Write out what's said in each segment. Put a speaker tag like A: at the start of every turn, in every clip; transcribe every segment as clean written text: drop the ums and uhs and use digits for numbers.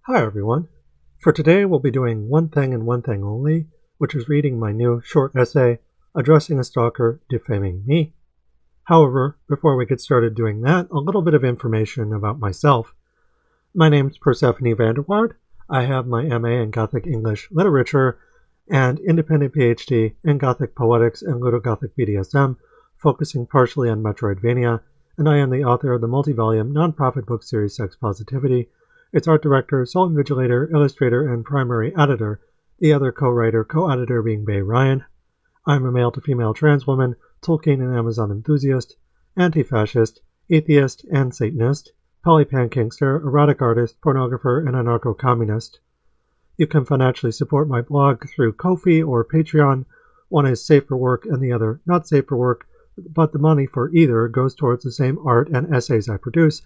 A: Hi everyone. For today we'll be doing one thing and one thing only, which is reading my new short essay, Addressing a Stalker Defaming Me. However, before we get started doing that, a little bit of information about myself. My name's Persephone Waard. I have my MA in Gothic English Literature and independent PhD in Gothic Poetics and Ludogothic BDSM, focusing partially on Metroidvania, and I am the author of the multi-volume non-profit book series Sex Positivity. Its art director, sole invigilator, illustrator, and primary editor, the other co-writer, co-editor being Bay Ryan. I'm a male to female trans woman, Tolkien and Amazon enthusiast, anti-fascist, atheist, and Satanist, polypankingster, erotic artist, pornographer, and anarcho-communist. You can financially support my blog through Ko-fi or Patreon. One is safe for work and the other not safe for work, but the money for either goes towards the same art and essays I produce,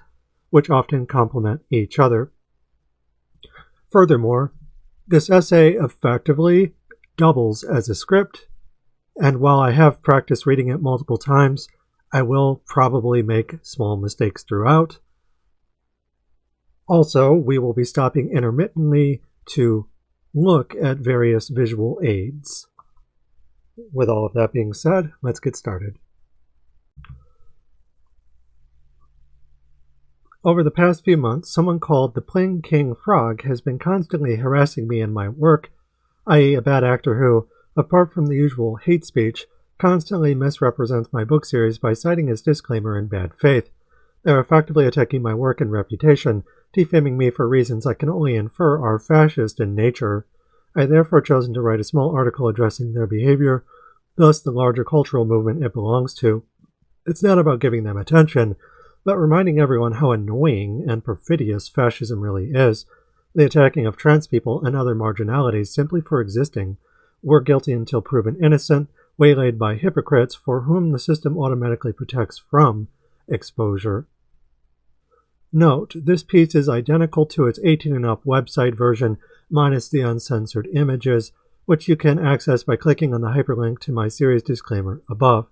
A: which often complement each other. Furthermore, this essay effectively doubles as a script, and while I have practiced reading it multiple times, I will probably make small mistakes throughout. Also, we will be stopping intermittently to look at various visual aids. With all of that being said, let's get started. Over the past few months, someone called the Plin King Frog has been constantly harassing me in my work, i.e. a bad actor who, apart from the usual hate speech, constantly misrepresents my book series by citing his disclaimer in bad faith. They are effectively attacking my work and reputation, defaming me for reasons I can only infer are fascist in nature. I therefore chosen to write a small article addressing their behavior, thus the larger cultural movement it belongs to. It's not about giving them attention, but reminding everyone how annoying and perfidious fascism really is. The attacking of trans people and other marginalities simply for existing. We're guilty until proven innocent, waylaid by hypocrites for whom the system automatically protects from exposure. Note, this piece is identical to its 18 and up website version, minus the uncensored images, which you can access by clicking on the hyperlink to my series disclaimer above.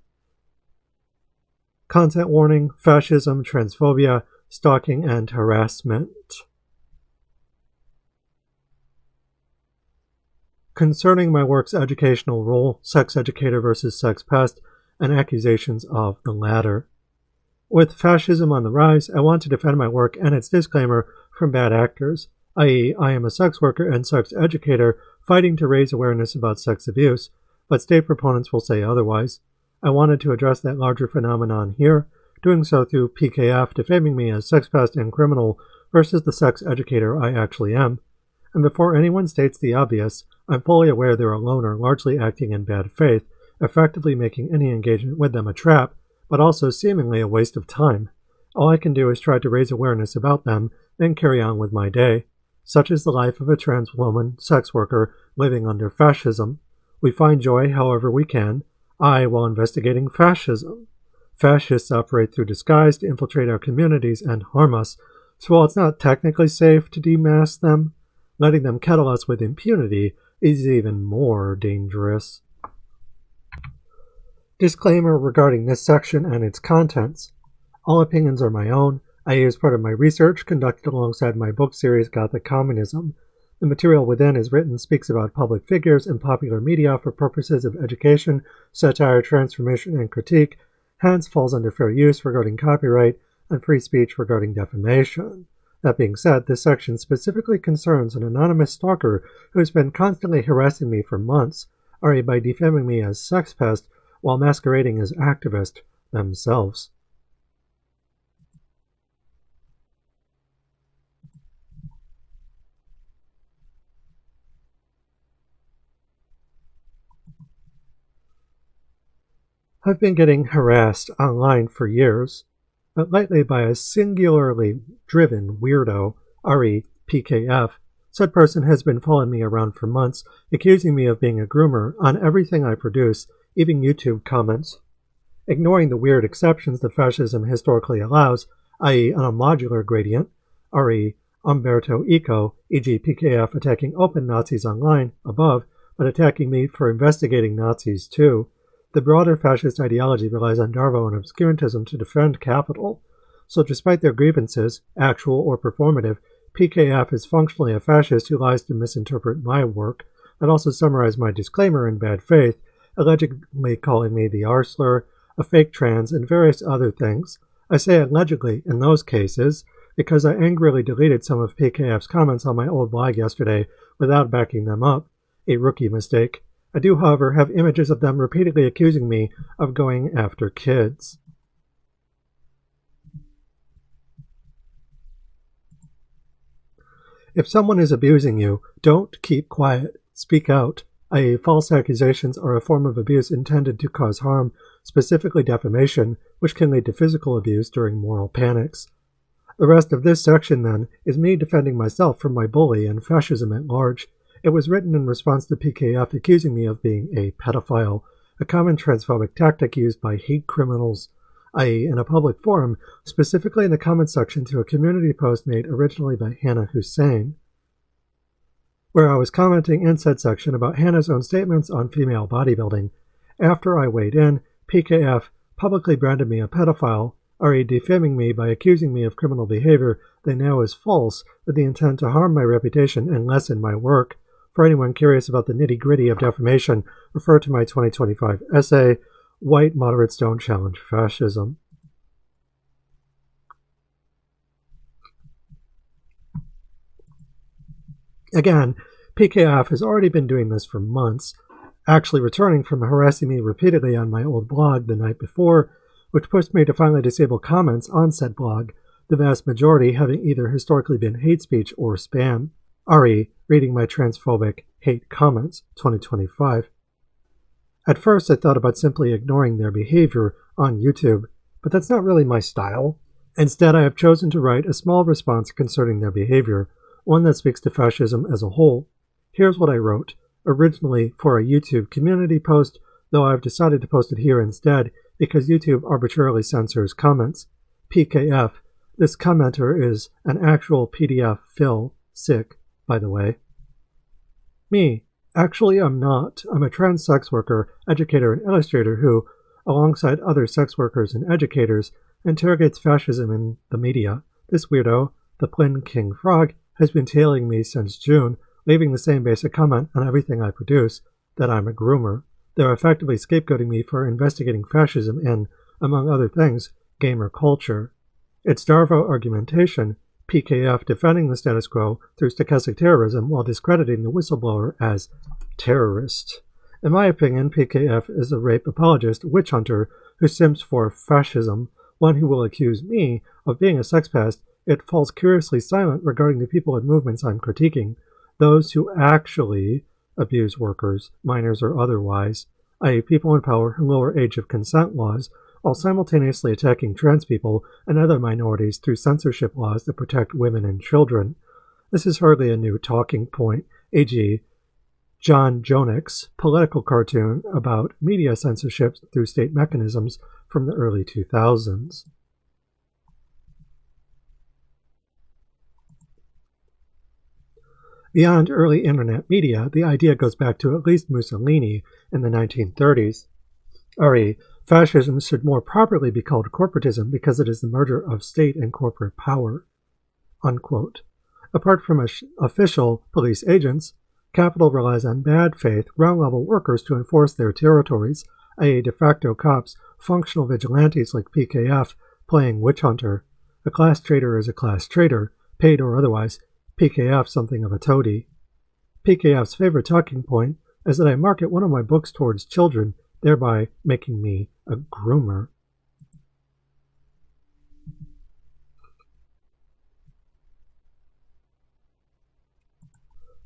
A: Content warning, fascism, transphobia, stalking, and harassment. Concerning my work's educational role, sex educator versus sex pest, and accusations of the latter. With fascism on the rise, I want to defend my work and its disclaimer from bad actors, i.e. I am a sex worker and sex educator fighting to raise awareness about sex abuse, but state proponents will say otherwise. I wanted to address that larger phenomenon here, doing so through PKF defaming me as sex pest and criminal versus the sex educator I actually am. And before anyone states the obvious, I'm fully aware they're alone or largely acting in bad faith, effectively making any engagement with them a trap, but also seemingly a waste of time. All I can do is try to raise awareness about them, then carry on with my day. Such is the life of a trans woman, sex worker, living under fascism. We find joy however we can, while investigating fascism. Fascists operate through disguise to infiltrate our communities and harm us, so while it's not technically safe to demask them, letting them kettle us with impunity is even more dangerous. Disclaimer regarding this section and its contents. All opinions are my own. I use part of my research conducted alongside my book series Gothic Communism. The material within is written speaks about public figures and popular media for purposes of education, satire, transformation, and critique, hence falls under fair use regarding copyright and free speech regarding defamation. That being said, this section specifically concerns an anonymous stalker who has been constantly harassing me for months, by defaming me as sex pest while masquerading as activists themselves. I've been getting harassed online for years, but lately by a singularly driven weirdo, PKF. Said person has been following me around for months, accusing me of being a groomer on everything I produce, even YouTube comments. Ignoring the weird exceptions that fascism historically allows, i.e. on a modular gradient, Umberto Eco, e.g. PKF attacking open Nazis online, above, but attacking me for investigating Nazis too. The broader fascist ideology relies on Darvo and obscurantism to defend capital, so despite their grievances, actual or performative, PKF is functionally a fascist who lies to misinterpret my work. I'd also summarize my disclaimer in bad faith, allegedly calling me the R slur, a fake trans, and various other things. I say allegedly in those cases because I angrily deleted some of PKF's comments on my old blog yesterday without backing them up. A rookie mistake. I do, however, have images of them repeatedly accusing me of going after kids. If someone is abusing you, don't keep quiet. Speak out. i.e., false accusations are a form of abuse intended to cause harm, specifically defamation, which can lead to physical abuse during moral panics. The rest of this section, then, is me defending myself from my bully and fascism at large. It was written in response to PKF accusing me of being a pedophile, a common transphobic tactic used by hate criminals, i.e., in a public forum, specifically in the comments section to a community post made originally by Hannah Hussein, where I was commenting in said section about Hannah's own statements on female bodybuilding. After I weighed in, PKF publicly branded me a pedophile, i.e., defaming me by accusing me of criminal behavior they know is false with the intent to harm my reputation and lessen my work. For anyone curious about the nitty-gritty of defamation, refer to my 2025 essay, White Moderates Don't Challenge Fascism. Again, PKF has already been doing this for months, actually returning from harassing me repeatedly on my old blog the night before, which pushed me to finally disable comments on said blog, the vast majority having either historically been hate speech or spam. RE, reading my transphobic hate comments, 2025. At first I thought about simply ignoring their behavior on YouTube, but that's not really my style. Instead, I have chosen to write a small response concerning their behavior, one that speaks to fascism as a whole. Here's what I wrote, originally for a YouTube community post, though I've decided to post it here instead because YouTube arbitrarily censors comments. PKF, this commenter is an actual PDF fill, sick, by the way. Me, actually I'm not. I'm a trans sex worker, educator, and illustrator who, alongside other sex workers and educators, interrogates fascism in the media. This weirdo, the Plin King Frog, has been tailing me since June, leaving the same basic comment on everything I produce, that I'm a groomer. They're effectively scapegoating me for investigating fascism in, among other things, gamer culture. It's Darvo argumentation, PKF defending the status quo through stochastic terrorism while discrediting the whistleblower as terrorist. In my opinion, PKF is a rape apologist witch hunter who simps for fascism, one who will accuse me of being a sex pest, yet falls curiously silent regarding the people and movements I'm critiquing, those who actually abuse workers, minors or otherwise, i.e. people in power who lower age of consent laws, while simultaneously attacking trans people and other minorities through censorship laws that protect women and children. This is hardly a new talking point, e.g. John Jonick's political cartoon about media censorship through state mechanisms from the early 2000s. Beyond early internet media, the idea goes back to at least Mussolini in the 1930s. RE, fascism should more properly be called corporatism because it is the merger of state and corporate power. Unquote. Apart from official police agents, capital relies on bad faith, ground-level workers to enforce their territories, i.e. de facto cops, functional vigilantes like PKF, playing witch hunter. A class traitor is a class traitor, paid or otherwise, PKF something of a toady. PKF's favorite talking point is that I market one of my books towards children, thereby making me a groomer.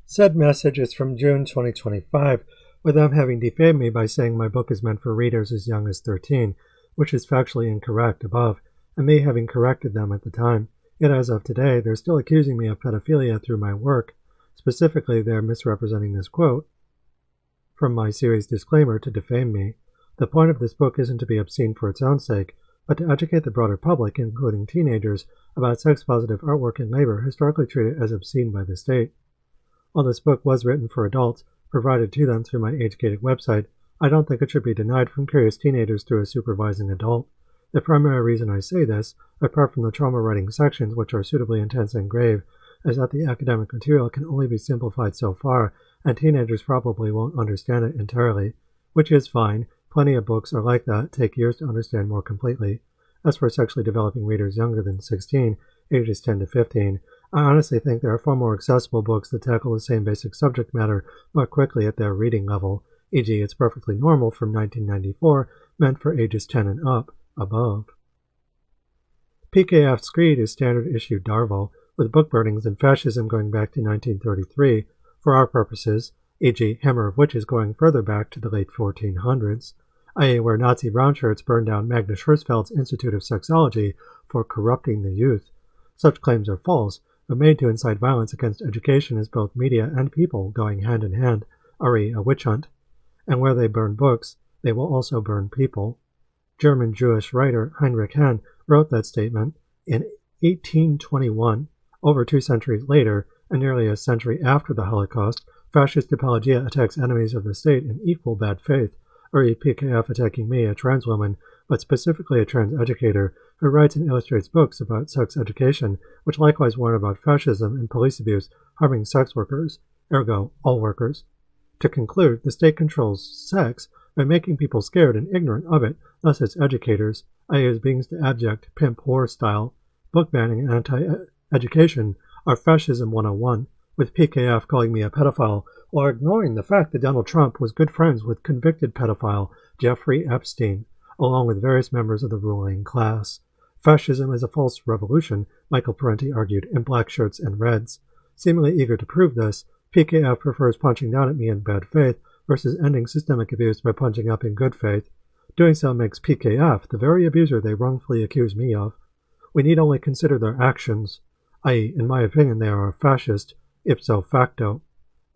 A: Said message is from June 2025, with them having defamed me by saying my book is meant for readers as young as 13, which is factually incorrect above, and me having corrected them at the time. Yet as of today, they're still accusing me of pedophilia through my work. Specifically, they're misrepresenting this quote from my series disclaimer to defame me. The point of this book isn't to be obscene for its own sake, but to educate the broader public, including teenagers, about sex-positive artwork and labor historically treated as obscene by the state. While this book was written for adults, provided to them through my age-gated website, I don't think it should be denied from curious teenagers through a supervising adult. The primary reason I say this, apart from the trauma writing sections which are suitably intense and grave, is that the academic material can only be simplified so far, and teenagers probably won't understand it entirely, which is fine. Plenty of books are like that, take years to understand more completely. As for sexually developing readers younger than 16, ages 10 to 15, I honestly think there are far more accessible books that tackle the same basic subject matter more quickly at their reading level, e.g. It's Perfectly Normal from 1994, meant for ages 10 and above. PKF's Creed is standard issue Darvel, with book burnings and fascism going back to 1933, for our purposes, e.g. Hammer of Witches going further back to the late 1400s, i.e. where Nazi brownshirts burned down Magnus Hirschfeld's Institute of Sexology for corrupting the youth. Such claims are false, but made to incite violence against education as both media and people going hand in hand, re a witch hunt. And where they burn books, they will also burn people. German Jewish writer Heinrich Heine wrote that statement in 1821. Over 2 centuries later, and nearly a century after the Holocaust, fascist apologia attacks enemies of the state in equal bad faith, PKF attacking me, a trans woman, but specifically a trans educator, who writes and illustrates books about sex education, which likewise warn about fascism and police abuse harming sex workers, ergo, all workers. To conclude, the state controls sex by making people scared and ignorant of it, thus its educators, i.e. as beings to abject, pimp, whore style. Book banning and anti-education are fascism 101, with PKF calling me a pedophile while ignoring the fact that Donald Trump was good friends with convicted pedophile Jeffrey Epstein, along with various members of the ruling class. Fascism is a false revolution, Michael Parenti argued, in black shirts and reds. Seemingly eager to prove this, PKF prefers punching down at me in bad faith versus ending systemic abuse by punching up in good faith. Doing so makes PKF the very abuser they wrongfully accuse me of. We need only consider their actions, i.e., in my opinion, they are fascist, ipso facto.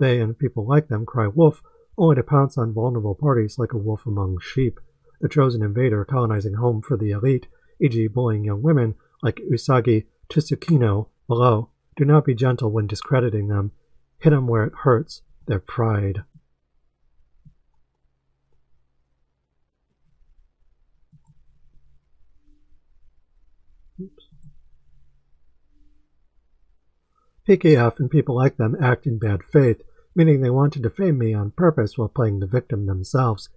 A: They and people like them cry wolf, only to pounce on vulnerable parties like a wolf among sheep, the chosen invader colonizing home for the elite, e.g. bullying young women like Usagi Tsukino below. Do not be gentle when discrediting them. Hit them where it hurts, their pride. PKF and people like them act in bad faith, meaning they want to defame me on purpose while playing the victim themselves.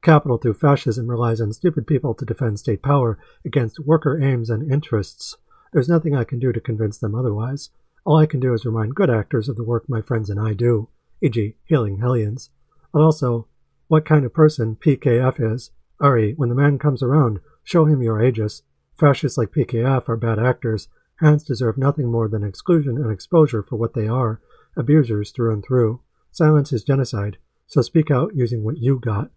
A: Capital through fascism relies on stupid people to defend state power against worker aims and interests. There's nothing I can do to convince them otherwise. All I can do is remind good actors of the work my friends and I do, e.g. healing hellions. And also, what kind of person PKF is. Ari, when the man comes around, show him your aegis. Fascists like PKF are bad actors. Hence deserve nothing more than exclusion and exposure for what they are, abusers through and through. Silence is genocide, so speak out using what you got.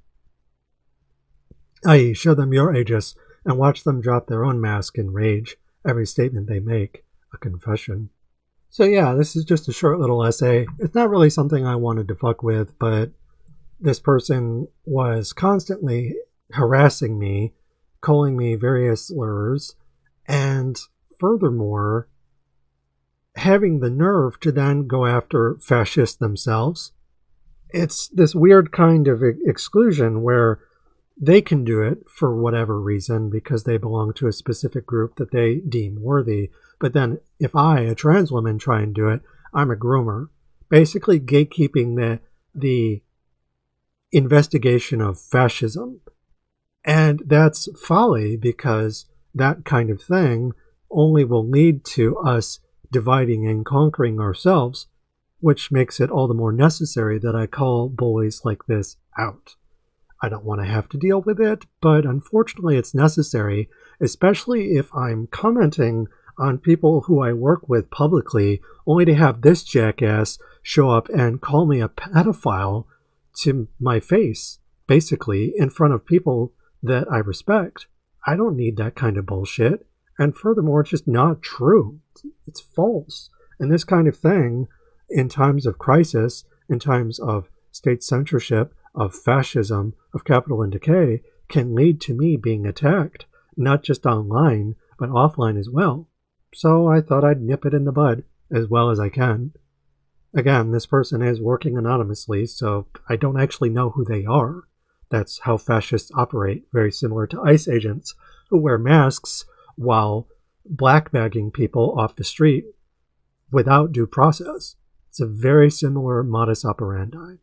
A: I.e., show them your aegis, and watch them drop their own mask in rage. Every statement they make, a confession. So yeah, this is just a short little essay. It's not really something I wanted to fuck with, but this person was constantly harassing me, calling me various slurs, and furthermore, having the nerve to then go after fascists themselves. It's this weird kind of exclusion where they can do it for whatever reason because they belong to a specific group that they deem worthy. But then if I, a trans woman, try and do it, I'm a groomer. Basically gatekeeping the investigation of fascism. And that's folly because that kind of thing only will lead to us dividing and conquering ourselves, which makes it all the more necessary that I call bullies like this out. I don't want to have to deal with it, but unfortunately it's necessary, especially if I'm commenting on people who I work with publicly, only to have this jackass show up and call me a pedophile to my face, basically, in front of people that I respect. I don't need that kind of bullshit. And furthermore, it's just not true. It's false. And this kind of thing, in times of crisis, in times of state censorship, of fascism, of capital and decay, can lead to me being attacked, not just online, but offline as well. So I thought I'd nip it in the bud as well as I can. Again, this person is working anonymously, so I don't actually know who they are. That's how fascists operate, very similar to ICE agents who wear masks while blackbagging people off the street without due process. It's a very similar modus operandi.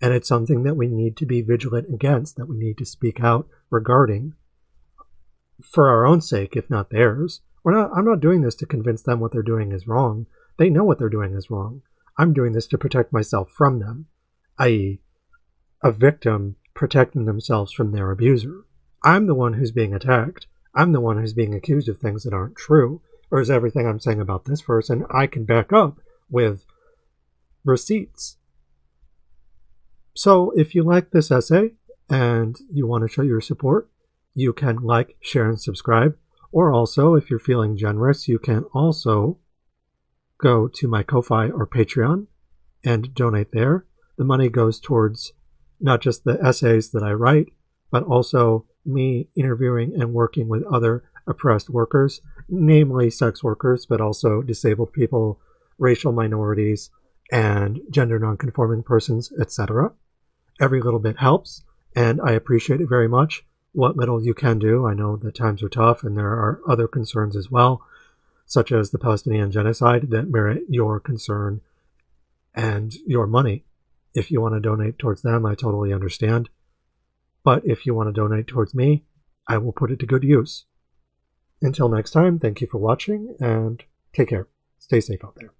A: And it's something that we need to be vigilant against, that we need to speak out regarding for our own sake, if not theirs. I'm not doing this to convince them what they're doing is wrong. They know what they're doing is wrong. I'm doing this to protect myself from them, i.e., a victim protecting themselves from their abuser. I'm the one who's being attacked. I'm the one who's being accused of things that aren't true, or is everything I'm saying about this person I can back up with receipts. So if you like this essay and you want to show your support, you can like, share, and subscribe. Or also, if you're feeling generous, you can also go to my Ko-Fi or Patreon and donate there. The money goes towards not just the essays that I write, but also me interviewing and working with other oppressed workers, namely sex workers, but also disabled people, racial minorities, and gender nonconforming persons, etc. Every little bit helps, and I appreciate it very much. What little you can do, I know that times are tough, and there are other concerns as well, such as the Palestinian genocide, that merit your concern and your money. If you want to donate towards them, I totally understand. But if you want to donate towards me, I will put it to good use. Until next time, thank you for watching, and take care. Stay safe out there.